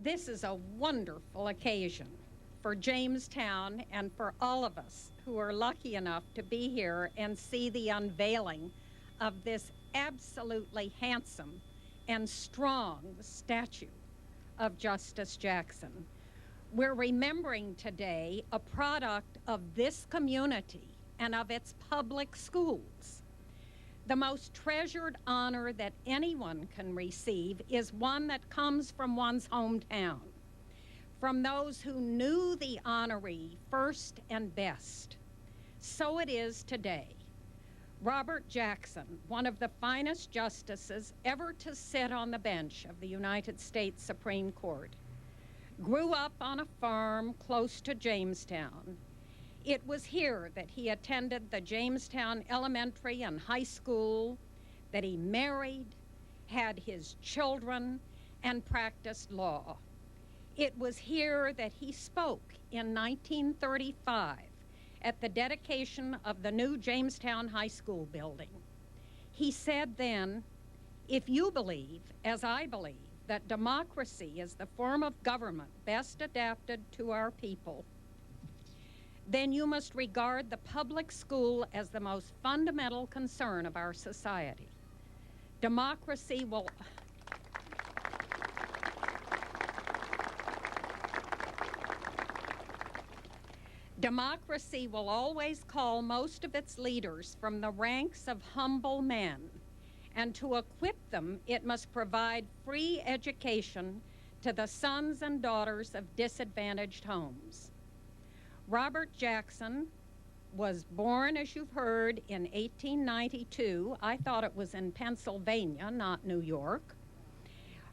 This is a wonderful occasion for Jamestown and for all of us who are lucky enough to be here and see the unveiling of this absolutely handsome and strong statue of Justice Jackson. We're remembering today a product of this community and of its public schools. The most treasured honor that anyone can receive is one that comes from one's hometown, from those who knew the honoree first and best. So it is today. Robert Jackson, one of the finest justices ever to sit on the bench of the United States Supreme Court, grew up on a farm close to Jamestown. It was here that he attended the Jamestown Elementary and High School, that he married, had his children, and practiced law. It was here that he spoke in 1935 at the dedication of the new Jamestown High School building. He said then, "If you believe, as I believe, that democracy is the form of government best adapted to our people, then you must regard the public school as the most fundamental concern of our society. Democracy will always call most of its leaders from the ranks of humble men, and to equip them, it must provide free education to the sons and daughters of disadvantaged homes." Robert Jackson was born, as you've heard, in 1892. I thought it was in Pennsylvania, not New York.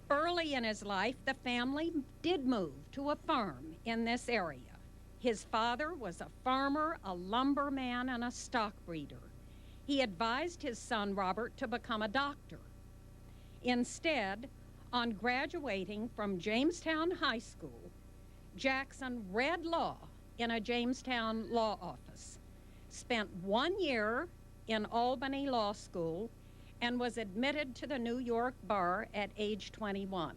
Early in his life, the family did move to a farm in this area. His father was a farmer, a lumberman, and a stock breeder. He advised his son, Robert, to become a doctor. Instead, on graduating from Jamestown High School, Jackson read law in a Jamestown law office, spent 1 year in Albany Law School, and was admitted to the New York bar at age 21.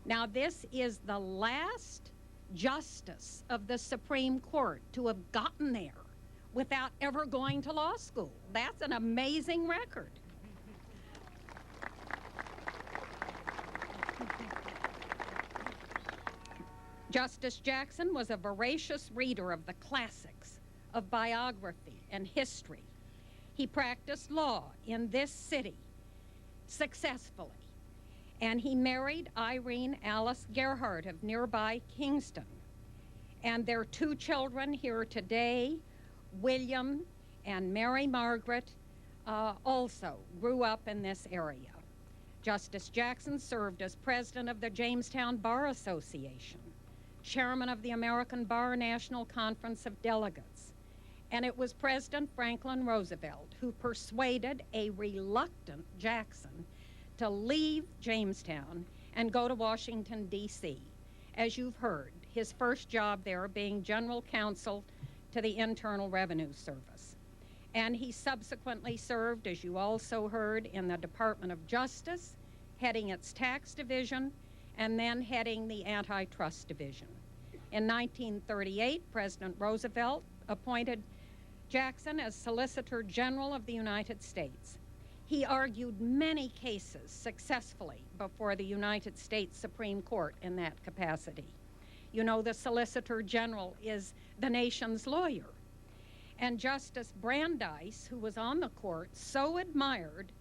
Now, this is the last justice of the Supreme Court to have gotten there without ever going to law school. That's an amazing record. Justice Jackson was a voracious reader of the classics, of biography and history. He practiced law in this city successfully, and he married Irene Alice Gerhardt of nearby Kingston. And their 2 children here today, William and Mary Margaret, also grew up in this area. Justice Jackson served as president of the Jamestown Bar Association, chairman of the American Bar National Conference of Delegates, and it was President Franklin Roosevelt who persuaded a reluctant Jackson to leave Jamestown and go to Washington, D.C. As you've heard, his first job there being general counsel to the Internal Revenue Service. And he subsequently served, as you also heard, in the Department of Justice, heading its tax division, and then heading the antitrust division. In 1938, President Roosevelt appointed Jackson as Solicitor General of the United States. He argued many cases successfully before the United States Supreme Court in that capacity. You know, the Solicitor General is the nation's lawyer. And Justice Brandeis, who was on the court, so admired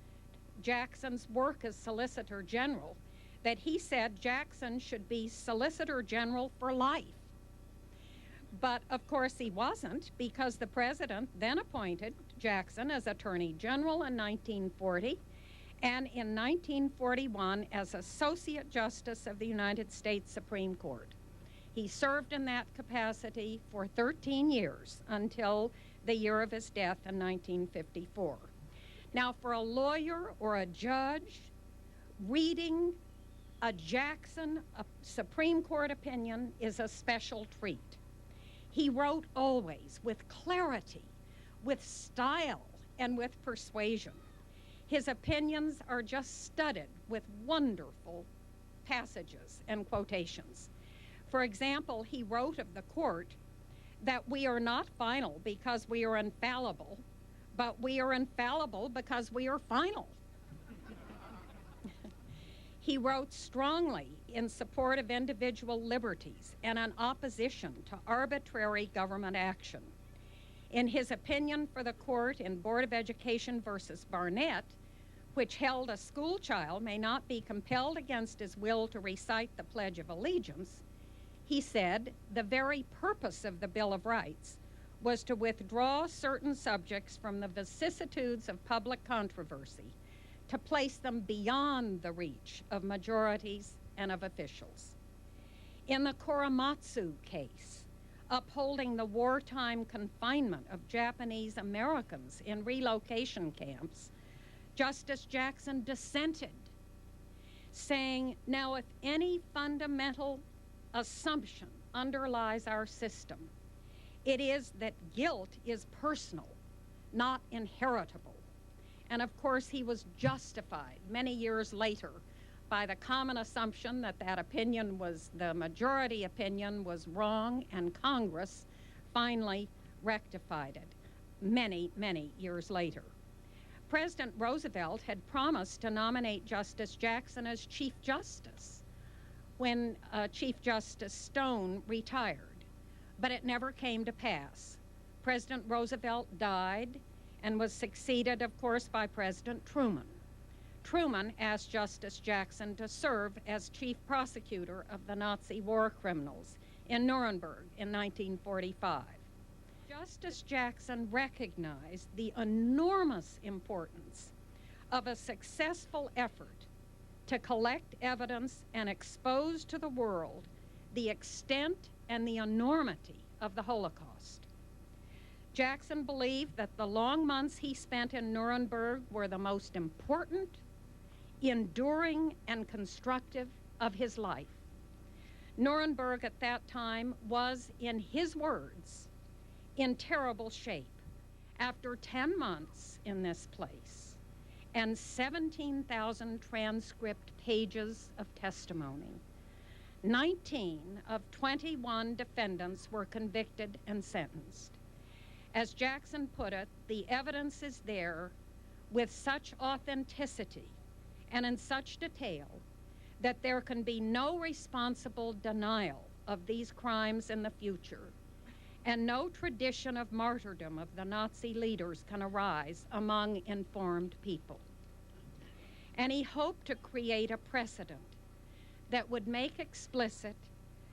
Jackson's work as Solicitor General that he said Jackson should be Solicitor General for life. But of course he wasn't, because the president then appointed Jackson as Attorney General in 1940, and in 1941 as Associate Justice of the United States Supreme Court. He served in that capacity for 13 years until the year of his death in 1954. Now, for a lawyer or a judge, reading a Jackson Supreme Court opinion is a special treat. He wrote always with clarity, with style, and with persuasion. His opinions are just studded with wonderful passages and quotations. For example, he wrote of the court that we are not final because we are infallible, but we are infallible because we are final. He wrote strongly in support of individual liberties and in opposition to arbitrary government action. In his opinion for the court in Board of Education versus Barnett, which held a school child may not be compelled against his will to recite the Pledge of Allegiance, he said the very purpose of the Bill of Rights was to withdraw certain subjects from the vicissitudes of public controversy, to place them beyond the reach of majorities and of officials. In the Korematsu case, upholding the wartime confinement of Japanese Americans in relocation camps, Justice Jackson dissented, saying, now if any fundamental assumption underlies our system, it is that guilt is personal, not inheritable. And of course, he was justified many years later by the common assumption that that opinion was, the majority opinion was wrong, and Congress finally rectified it many, many years later. President Roosevelt had promised to nominate Justice Jackson as Chief Justice when Chief Justice Stone retired, but it never came to pass. President Roosevelt died and was succeeded, of course, by President Truman. Truman asked Justice Jackson to serve as chief prosecutor of the Nazi war criminals in Nuremberg in 1945. Justice Jackson recognized the enormous importance of a successful effort to collect evidence and expose to the world the extent and the enormity of the Holocaust. Jackson believed that the long months he spent in Nuremberg were the most important, enduring, and constructive of his life. Nuremberg at that time was, in his words, in terrible shape. After 10 months in this place and 17,000 transcript pages of testimony, 19 of 21 defendants were convicted and sentenced. As Jackson put it, the evidence is there with such authenticity and in such detail that there can be no responsible denial of these crimes in the future, and no tradition of martyrdom of the Nazi leaders can arise among informed people. And he hoped to create a precedent that would make explicit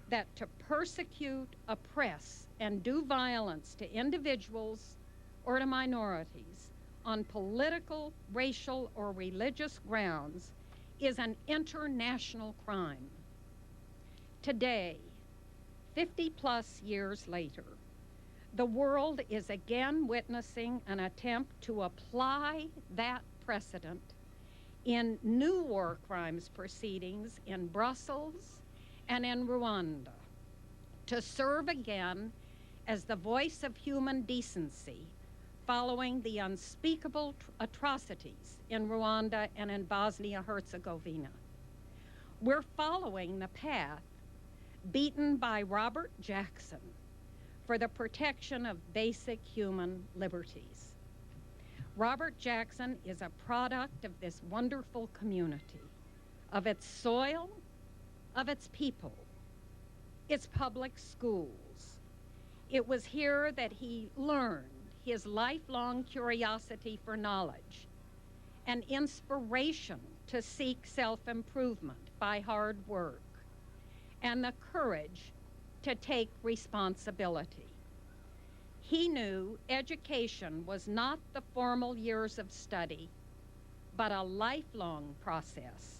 that to persecute, oppress, and do violence to individuals or to minorities on political, racial, or religious grounds is an international crime. Today, 50-plus years later, the world is again witnessing an attempt to apply that precedent in new war crimes proceedings in Brussels and in Rwanda, to serve again as the voice of human decency following the unspeakable atrocities in Rwanda and in Bosnia-Herzegovina. We're following the path beaten by Robert Jackson for the protection of basic human liberties. Robert Jackson is a product of this wonderful community, of its soil, of its people, its public schools. It was here that he learned his lifelong curiosity for knowledge and inspiration to seek self-improvement by hard work, and the courage to take responsibility. He knew education was not the formal years of study, but a lifelong process.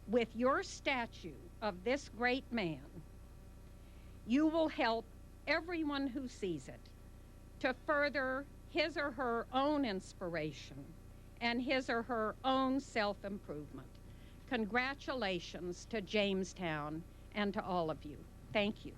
With your statue of this great man, you will help everyone who sees it to further his or her own inspiration and his or her own self-improvement. Congratulations to Jamestown and to all of you. Thank you.